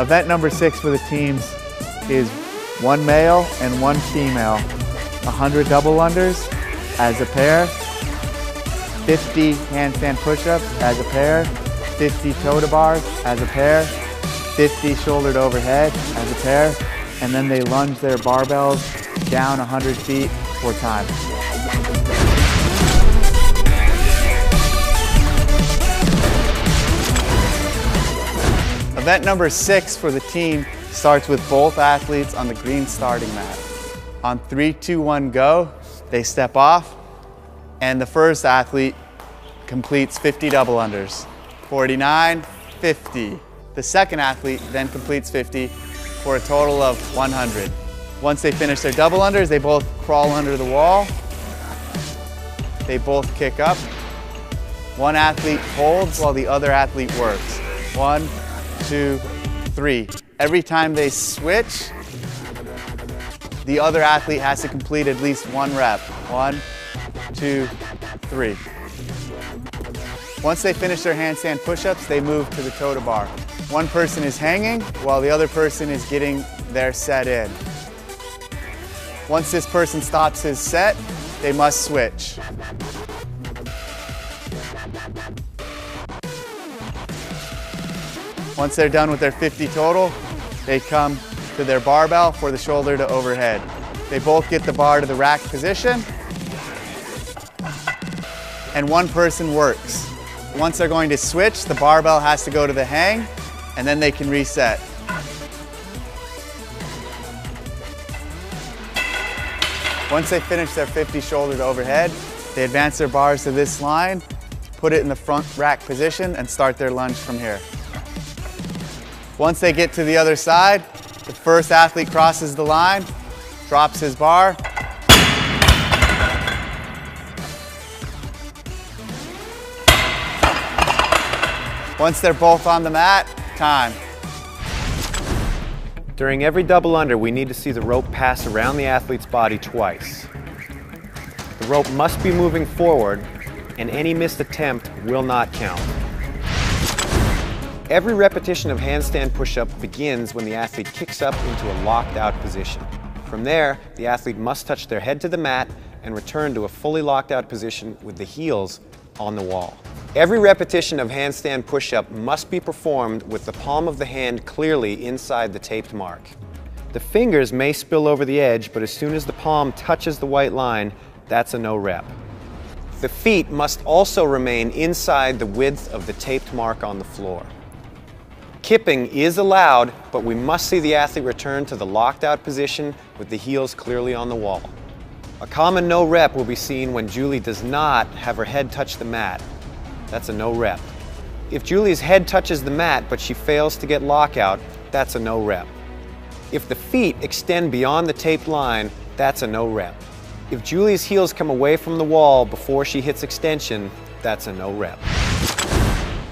Event number 6 for the teams is 1 male and 1 female. 100 double unders as a pair, 50 handstand push-ups as a pair, 50 toe-to bars as a pair, 50 shoulder to overhead as a pair, and then they lunge their barbells down 100 feet 4 times. Event number 6 for the team starts with both athletes on the green starting mat. On 3, 2, 1, go, they step off, and the first athlete completes 50 double unders. 49, 50. The second athlete then completes 50 for a total of 100. Once they finish their double unders, they both crawl under the wall. They both kick up. One athlete holds while the other athlete works. 1, 2, 3. Every time they switch, the other athlete has to complete at least 1 rep. 1, 2, 3. Once they finish their handstand push-ups, they move to the toe-to bar. One person is hanging while the other person is getting their set in. Once this person stops his set, they must switch. Once they're done with their 50 total, they come to their barbell for the shoulder to overhead. They both get the bar to the rack position, and one person works. Once they're going to switch, the barbell has to go to the hang, and then they can reset. Once they finish their 50 shoulder to overhead, they advance their bars to this line, put it in the front rack position, and start their lunge from here. Once they get to the other side, the first athlete crosses the line, drops his bar. Once they're both on the mat, time. During every double under, we need to see the rope pass around the athlete's body twice. The rope must be moving forward, and any missed attempt will not count. Every repetition of handstand push-up begins when the athlete kicks up into a locked out position. From there, the athlete must touch their head to the mat and return to a fully locked out position with the heels on the wall. Every repetition of handstand push-up must be performed with the palm of the hand clearly inside the taped mark. The fingers may spill over the edge, but as soon as the palm touches the white line, that's a no rep. The feet must also remain inside the width of the taped mark on the floor. Kipping is allowed, but we must see the athlete return to the locked out position with the heels clearly on the wall. A common no rep will be seen when Julie does not have her head touch the mat. That's a no rep. If Julie's head touches the mat but she fails to get lockout, that's a no rep. If the feet extend beyond the taped line, that's a no rep. If Julie's heels come away from the wall before she hits extension, that's a no rep.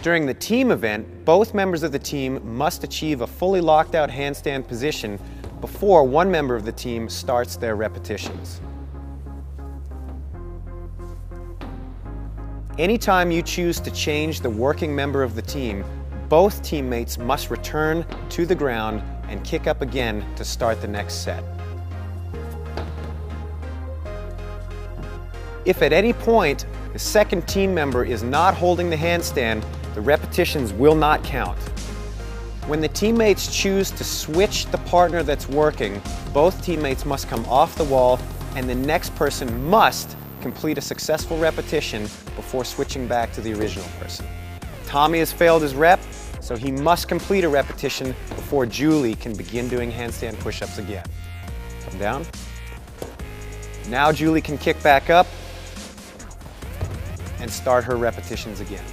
During the team event, both members of the team must achieve a fully locked out handstand position before one member of the team starts their repetitions. Anytime you choose to change the working member of the team, both teammates must return to the ground and kick up again to start the next set. If at any point the second team member is not holding the handstand, the repetitions will not count. When the teammates choose to switch the partner that's working, both teammates must come off the wall and the next person must complete a successful repetition before switching back to the original person. Tommy has failed his rep, so he must complete a repetition before Julie can begin doing handstand push-ups again. Come down. Now Julie can kick back up and start her repetitions again.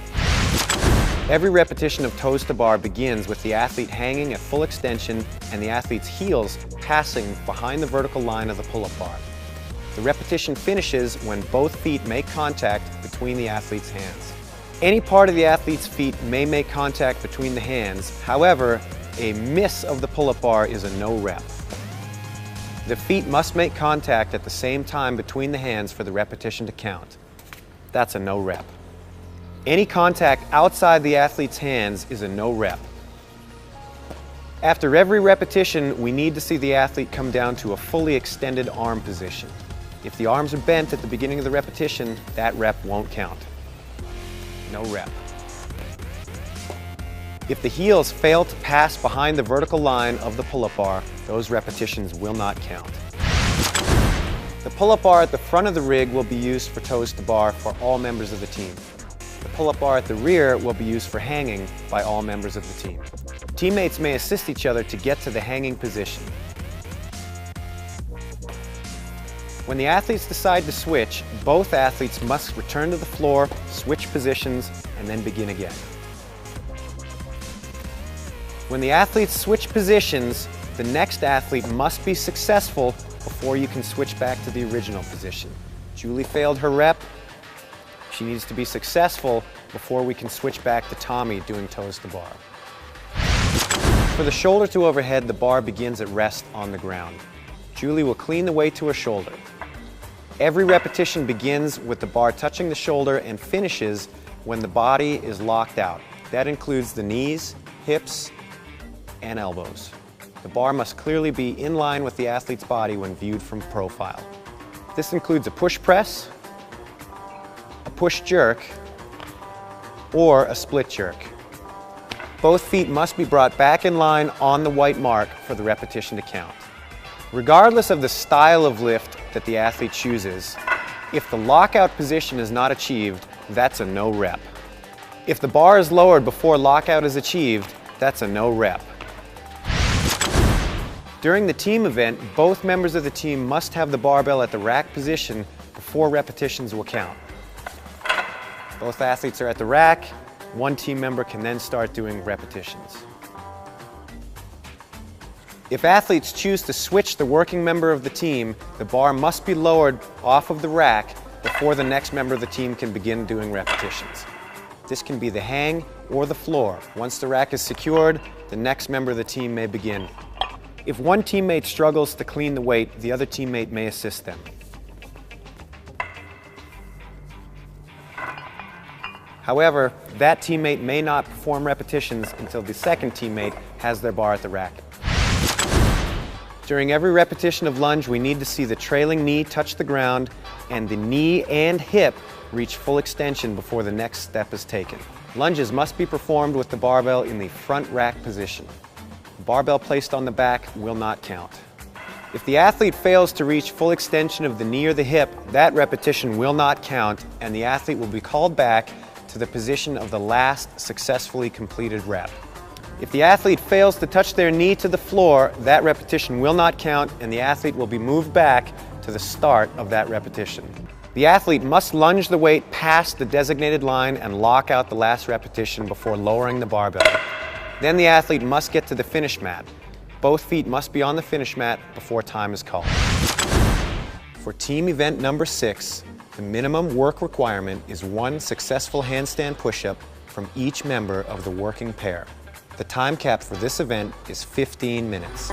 Every repetition of toes to bar begins with the athlete hanging at full extension and the athlete's heels passing behind the vertical line of the pull-up bar. The repetition finishes when both feet make contact between the athlete's hands. Any part of the athlete's feet may make contact between the hands. However, a miss of the pull-up bar is a no rep. The feet must make contact at the same time between the hands for the repetition to count. That's a no rep. Any contact outside the athlete's hands is a no rep. After every repetition, we need to see the athlete come down to a fully extended arm position. If the arms are bent at the beginning of the repetition, that rep won't count. No rep. If the heels fail to pass behind the vertical line of the pull-up bar, those repetitions will not count. The pull-up bar at the front of the rig will be used for toes to bar for all members of the team. The pull-up bar at the rear will be used for hanging by all members of the team. Teammates may assist each other to get to the hanging position. When the athletes decide to switch, both athletes must return to the floor, switch positions, and then begin again. When the athletes switch positions, the next athlete must be successful before you can switch back to the original position. Julie failed her rep. She needs to be successful before we can switch back to Tommy doing toes to bar. For the shoulder to overhead, the bar begins at rest on the ground. Julie will clean the weight to her shoulder. Every repetition begins with the bar touching the shoulder and finishes when the body is locked out. That includes the knees, hips, and elbows. The bar must clearly be in line with the athlete's body when viewed from profile. This includes a push press, a push jerk, or a split jerk. Both feet must be brought back in line on the white mark for the repetition to count. Regardless of the style of lift that the athlete chooses, if the lockout position is not achieved, that's a no rep. If the bar is lowered before lockout is achieved, that's a no rep. During the team event, both members of the team must have the barbell at the rack position before repetitions will count. Both athletes are at the rack. One team member can then start doing repetitions. If athletes choose to switch the working member of the team, the bar must be lowered off of the rack before the next member of the team can begin doing repetitions. This can be the hang or the floor. Once the rack is secured, the next member of the team may begin. If one teammate struggles to clean the weight, the other teammate may assist them. However, that teammate may not perform repetitions until the second teammate has their bar at the rack. During every repetition of lunge, we need to see the trailing knee touch the ground and the knee and hip reach full extension before the next step is taken. Lunges must be performed with the barbell in the front rack position. The barbell placed on the back will not count. If the athlete fails to reach full extension of the knee or the hip, that repetition will not count and the athlete will be called back to the position of the last successfully completed rep. If the athlete fails to touch their knee to the floor, that repetition will not count and the athlete will be moved back to the start of that repetition. The athlete must lunge the weight past the designated line and lock out the last repetition before lowering the barbell. Then the athlete must get to the finish mat. Both feet must be on the finish mat before time is called. For team event number 6, the minimum work requirement is 1 successful handstand push-up from each member of the working pair. The time cap for this event is 15 minutes.